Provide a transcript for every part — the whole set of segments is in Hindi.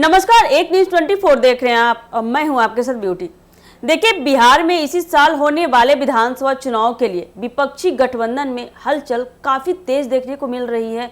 नमस्कार, एक न्यूज 24 देख रहे हैं आप। मैं हूं आपके साथ ब्यूटी। देखिए, बिहार में इसी साल होने वाले विधानसभा चुनाव के लिए विपक्षी गठबंधन में हलचल काफी तेज देखने को मिल रही है।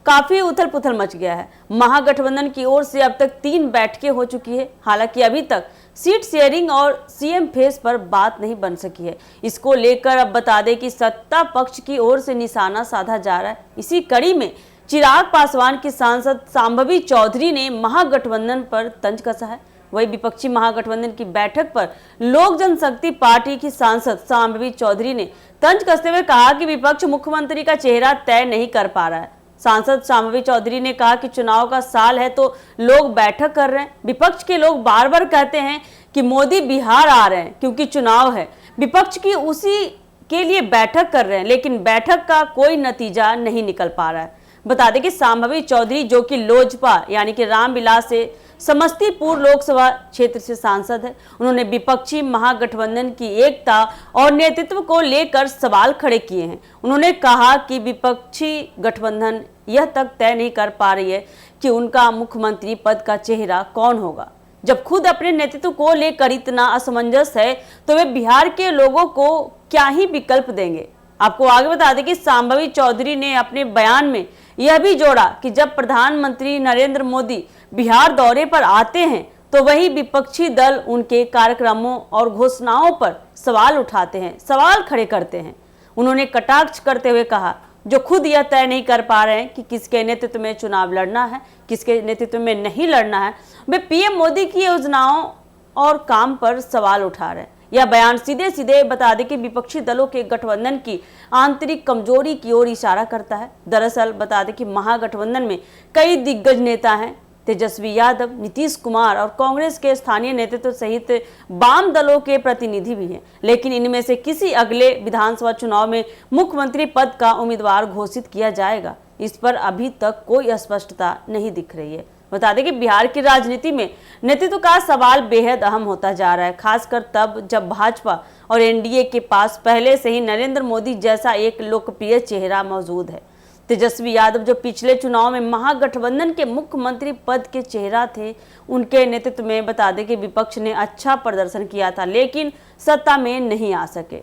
काफी उथल पुथल मच गया है। महागठबंधन की ओर से अब तक 3 बैठकें हो चुकी है। हालांकि अभी तक सीट शेयरिंग और सीएम फेस पर बात नहीं बन सकी है। इसको लेकर अब बता दें कि सत्ता पक्ष की ओर से निशाना साधा जा रहा है। इसी कड़ी में चिराग पासवान की सांसद शांभवी चौधरी ने महागठबंधन पर तंज कसा है। वही विपक्षी महागठबंधन की बैठक पर लोक जनशक्ति पार्टी की सांसद शांभवी चौधरी ने तंज कसते हुए कहा कि विपक्ष मुख्यमंत्री का चेहरा तय नहीं कर पा रहा है। सांसद शांभवी चौधरी ने कहा कि चुनाव का साल है तो लोग बैठक कर रहे हैं। विपक्ष के लोग बार बार कहते हैं कि मोदी बिहार आ रहे हैं क्योंकि चुनाव है। विपक्ष की उसी के लिए बैठक कर रहे हैं, लेकिन बैठक का कोई नतीजा नहीं निकल पा रहा है। बता दें कि शांभवी चौधरी, जो कि लोजपा यानी कि रामविलास से समस्तीपुर लोकसभा क्षेत्र से सांसद है, उन्होंने विपक्षी महागठबंधन की एकता और नेतृत्व को लेकर सवाल खड़े किए हैं। उन्होंने कहा कि विपक्षी गठबंधन यह तक तय नहीं कर पा रही है कि उनका मुख्यमंत्री पद का चेहरा कौन होगा। जब खुद अपने नेतृत्व को लेकर इतना असमंजस है तो वे बिहार के लोगों को क्या ही विकल्प देंगे। आपको आगे बता दें कि शांभवी चौधरी ने अपने बयान में यह भी जोड़ा कि जब प्रधानमंत्री नरेंद्र मोदी बिहार दौरे पर आते हैं तो वही विपक्षी दल उनके कार्यक्रमों और घोषणाओं पर सवाल उठाते हैं, सवाल खड़े करते हैं। उन्होंने कटाक्ष करते हुए कहा, जो खुद यह तय नहीं कर पा रहे हैं कि किसके नेतृत्व में चुनाव लड़ना है, किसके नेतृत्व में नहीं लड़ना है, वे पीएम मोदी की योजनाओं और काम पर सवाल उठा रहे हैं। यह बयान सीधे सीधे बता दें कि विपक्षी दलों के गठबंधन की आंतरिक कमजोरी की ओर इशारा करता है। दरअसल बता दें कि महागठबंधन में कई दिग्गज नेता हैं। तेजस्वी यादव, नीतीश कुमार और कांग्रेस के स्थानीय नेतृत्व सहित वाम दलों के प्रतिनिधि भी हैं, लेकिन इनमें से किसी अगले विधानसभा चुनाव में मुख्यमंत्री पद का उम्मीदवार घोषित किया जाएगा, इस पर अभी तक कोई स्पष्टता नहीं दिख रही है। बता दें कि बिहार की राजनीति में नेतृत्व का सवाल बेहद अहम होता जा रहा है, खासकर तब जब भाजपा और एनडीए के पास पहले से ही नरेंद्र मोदी जैसा एक लोकप्रिय चेहरा मौजूद है। तेजस्वी यादव, जो पिछले चुनाव में महागठबंधन के मुख्यमंत्री पद के चेहरा थे, उनके नेतृत्व में बता दें कि विपक्ष ने अच्छा प्रदर्शन किया था, लेकिन सत्ता में नहीं आ सके।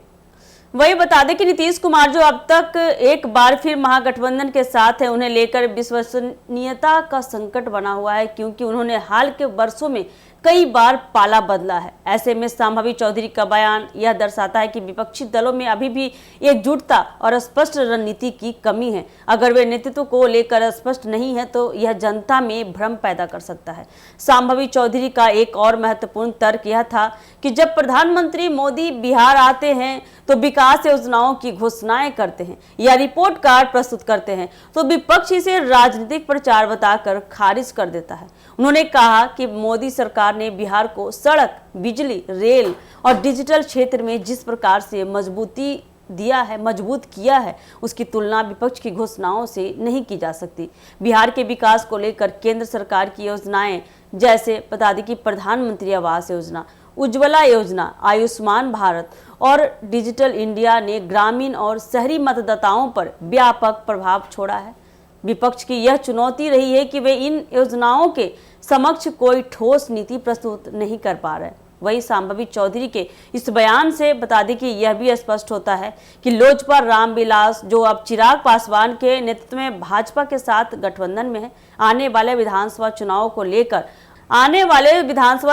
वही बता दें कि नीतीश कुमार, जो अब तक एक बार फिर महागठबंधन के साथ है, उन्हें लेकर विश्वसनीयता का संकट बना हुआ है, क्योंकि उन्होंने हाल के वर्षों में कई बार पाला बदला है। ऐसे में शांभवी चौधरी का बयान यह दर्शाता है कि विपक्षी दलों में अभी भी एकजुटता और स्पष्ट रणनीति की कमी है। अगर वे नेतृत्व को लेकर स्पष्ट नहीं है तो यह जनता में भ्रम पैदा कर सकता है। शांभवी चौधरी का एक और महत्वपूर्ण तर्क यह था कि जब प्रधानमंत्री मोदी बिहार आते हैं तो विकास योजनाओं की घोषणाएं करते हैं या रिपोर्ट कार्ड प्रस्तुत करते हैं तो विपक्ष इसे राजनीतिक प्रचार बताकर खारिज कर देता है। उन्होंने कहा कि मोदी सरकार ने बिहार को सड़क, बिजली, रेल और डिजिटल क्षेत्र में जिस प्रकार से मजबूत किया है, उसकी तुलना विपक्ष की घोषणाओं से नहीं की जा सकती। बिहार के विकास को लेकर केंद्र सरकार की योजनाएं, जैसे बता दें कि प्रधानमंत्री आवास योजना, उज्ज्वला योजना, आयुष्मान भारत और डिजिटल इंडिया ने ग्रामीण और शहरी मतदाताओं पर व्यापक प्रभाव छोड़ा है। विपक्ष की यह चुनौती रही है कि वे इन योजनाओं के समक्ष कोई ठोस नीति प्रस्तुत नहीं कर पा रहे। वही शांभवी चौधरी के इस बयान से बता दें कि यह भी स्पष्ट होता है कि लोजपा रामविलास, जो अब चिराग पासवान के नेतृत्व में भाजपा के साथ गठबंधन में है, आने वाले विधानसभा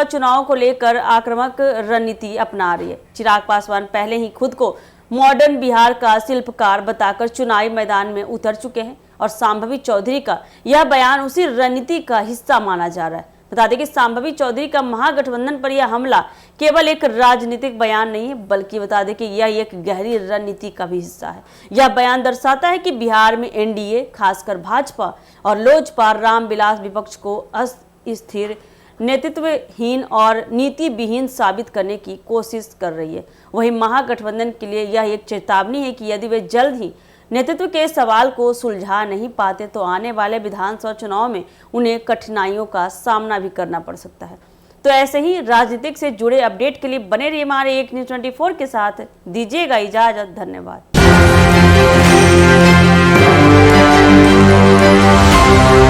चुनाव को लेकर आक्रामक रणनीति अपना रही है। चिराग पासवान पहले ही खुद को मॉडर्न बिहार का शिल्पकार बताकर चुनावी मैदान में उतर चुके हैं और शांभवी चौधरी का यह बयान उसी रणनीति का हिस्सा माना जा रहा है। बता दें कि शांभवी चौधरी का महागठबंधन पर यह हमला केवल एक राजनीतिक बयान नहीं है, बल्कि बता दें कि यह एक गहरी रणनीति का भी हिस्सा है। यह बयान दर्शाता है कि बिहार में एनडीए, खासकर भाजपा और लोजपा रामविलास विपक्ष को अस्थिर, नेतृत्वहीन और नीति विहीन साबित करने की कोशिश कर रही है। वहीं महागठबंधन के लिए यह एक चेतावनी है कि यदि वे जल्द ही नेतृत्व के सवाल को सुलझा नहीं पाते तो आने वाले विधानसभा चुनाव में उन्हें कठिनाइयों का सामना भी करना पड़ सकता है। तो ऐसे ही राजनीतिक से जुड़े अपडेट के लिए बने रहिए हमारे एक न्यूज़ 24 के साथ। दीजिएगा इजाजत। धन्यवाद।